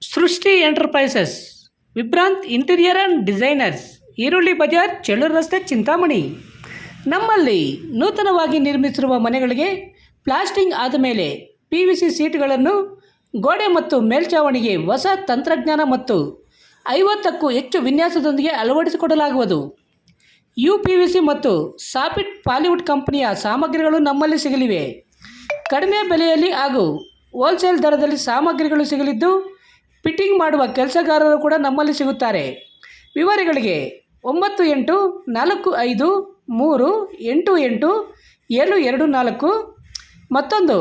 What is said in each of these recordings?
ಸೃಷ್ಟಿ enterprises, ವಿಭ್ರಾಂತ್ interior and designers, ಈರುಳ್ಳಿ ಬಜಾರ್, ಚಳ್ಳೂರು ರಸ್ತೆ, ಚಿಂತಾಮಣಿ. ನಮ್ಮಲ್ಲಿ ನೂತನವಾಗಿ ನಿರ್ಮಿಸಿರುವ ಮನೆಗಳಿಗೆ ಪ್ಲಾಸ್ಟಿಂಗ್ ಆದಮೇಲೆ PVC ಸೀಟ್ಗಳನ್ನು ಗೋಡೆ ಮತ್ತು ಮೇಲ್ಛಾವಣಿಗೆ ಹೊಸ ತಂತ್ರಜ್ಞಾನ ಮತ್ತು 50ಕ್ಕೂ ಹೆಚ್ಚು ವಿನ್ಯಾಸದೊಂದಿಗೆ ಅಳವಡಿಸಿಕೊಡಲಾಗುವುದು. UPVC ಮತ್ತು ಸಾಫಿಟ್ ಪಾಲಿವುಡ್ ಕಂಪನಿಯ ಸಾಮಗ್ರಿಗಳು ನಮ್ಮಲ್ಲಿ ಸಿಗಲಿವೆ. ಕಡಿಮೆ ಬೆಲೆಯಲ್ಲಿ ಹಾಗೂ ಹೋಲ್ಸೇಲ್ ದರದಲ್ಲಿ ಸಾಮಗ್ರಿಗಳು ಸಿಗಲಿದ್ದು, ಫಿಟ್ಟಿಂಗ್ ಮಾಡುವ ಕೆಲಸಗಾರರು ಕೂಡ ನಮ್ಮಲ್ಲಿ ಸಿಗುತ್ತಾರೆ. ವಿವರಗಳಿಗೆ 9843887724, ಮತ್ತೊಂದು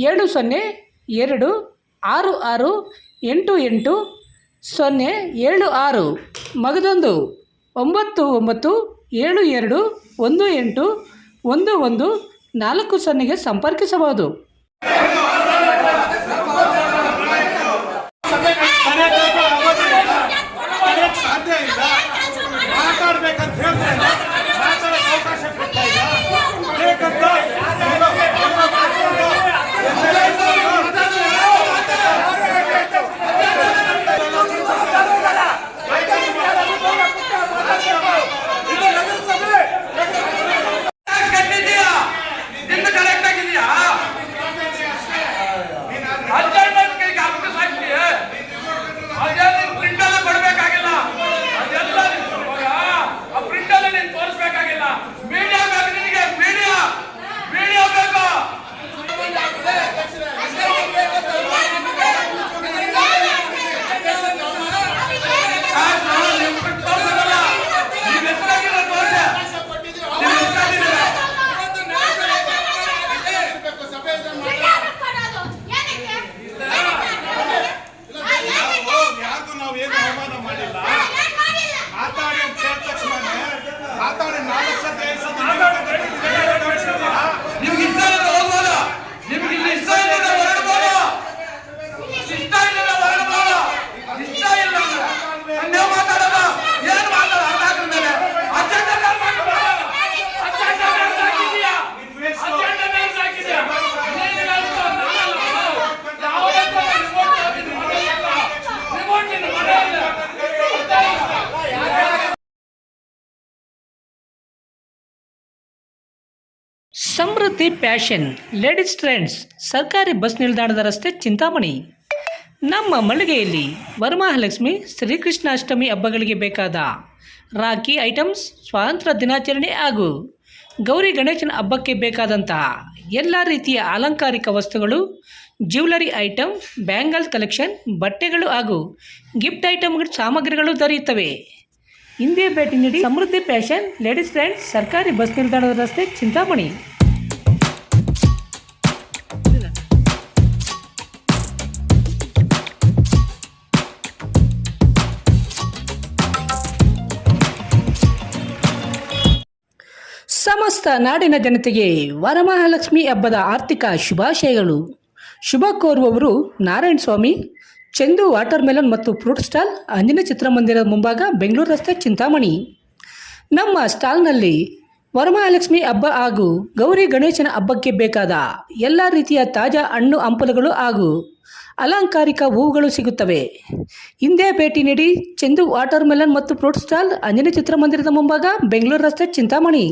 7026688076, ಮಗದೊಂದು 9972181140ಗೆ ಸಂಪರ್ಕಿಸಬಹುದು. ಸಮೃದ್ಧಿ ಫ್ಯಾಷನ್, ಲೇಡೀಸ್ ಟ್ರೆಂಡ್ಸ್, ಸರ್ಕಾರಿ ಬಸ್ ನಿಲ್ದಾಣದ ರಸ್ತೆ, ಚಿಂತಾಮಣಿ. ನಮ್ಮ ಮಳಿಗೆಯಲ್ಲಿ ವರಮಹಾಲಕ್ಷ್ಮಿ, ಶ್ರೀಕೃಷ್ಣಾಷ್ಟಮಿ ಹಬ್ಬಗಳಿಗೆ ಬೇಕಾದ ರಾಖಿ ಐಟಮ್ಸ್, ಸ್ವಾತಂತ್ರ್ಯ ದಿನಾಚರಣೆ ಹಾಗೂ ಗೌರಿ ಗಣೇಶನ ಹಬ್ಬಕ್ಕೆ ಬೇಕಾದಂತಹ ಎಲ್ಲ ರೀತಿಯ ಅಲಂಕಾರಿಕ ವಸ್ತುಗಳು, ಜ್ಯುವೆಲರಿ ಐಟಮ್, ಬ್ಯಾಂಗಲ್ ಕಲೆಕ್ಷನ್, ಬಟ್ಟೆಗಳು ಹಾಗೂ ಗಿಫ್ಟ್ ಐಟಮ್ಗಳ ಸಾಮಗ್ರಿಗಳು ದೊರೆಯುತ್ತವೆ. ಹಿಂದೆ ಭೇಟಿ ನೀಡಿ. ಸಮೃದ್ಧಿ ಫ್ಯಾಷನ್, ಲೇಡೀಸ್ ಟ್ರೆಂಡ್ಸ್, ಸರ್ಕಾರಿ ಬಸ್ ನಿಲ್ದಾಣದ ರಸ್ತೆ, ಚಿಂತಾಮಣಿ. ಸಮಸ್ತ ನಾಡಿನ ಜನತೆಗೆ ವರಮಹಾಲಕ್ಷ್ಮಿ ಹಬ್ಬದ ಆರ್ಥಿಕ ಶುಭಾಶಯಗಳು. ಶುಭ ಕೋರುವವರು ನಾರಾಯಣ ಸ್ವಾಮಿ, ಚಂದು ವಾಟರ್ ಮೆಲನ್ ಮತ್ತು ಫ್ರೂಟ್ ಸ್ಟಾಲ್, ಅಂಜನ ಚಿತ್ರಮಂದಿರದ ಮುಂಭಾಗ, ಬೆಂಗಳೂರು ರಸ್ತೆ, ಚಿಂತಾಮಣಿ. ನಮ್ಮ ಸ್ಟಾಲ್ನಲ್ಲಿ ವರಮಹಾಲಕ್ಷ್ಮಿ ಹಬ್ಬ ಹಾಗೂ ಗೌರಿ ಗಣೇಶನ ಹಬ್ಬಕ್ಕೆ ಬೇಕಾದ ಎಲ್ಲ ರೀತಿಯ ತಾಜಾ ಹಣ್ಣು ಹಂಪಲುಗಳು ಹಾಗೂ ಅಲಂಕಾರಿಕ ಹೂವುಗಳು ಸಿಗುತ್ತವೆ. ಹಿಂದೆ ಭೇಟಿ ನೀಡಿ. ಚಂದು ವಾಟರ್ ಮೆಲನ್ ಮತ್ತು ಫ್ರೂಟ್ ಸ್ಟಾಲ್, ಅಂಜನ ಚಿತ್ರಮಂದಿರದ ಮುಂಭಾಗ, ಬೆಂಗಳೂರು ರಸ್ತೆ, ಚಿಂತಾಮಣಿ.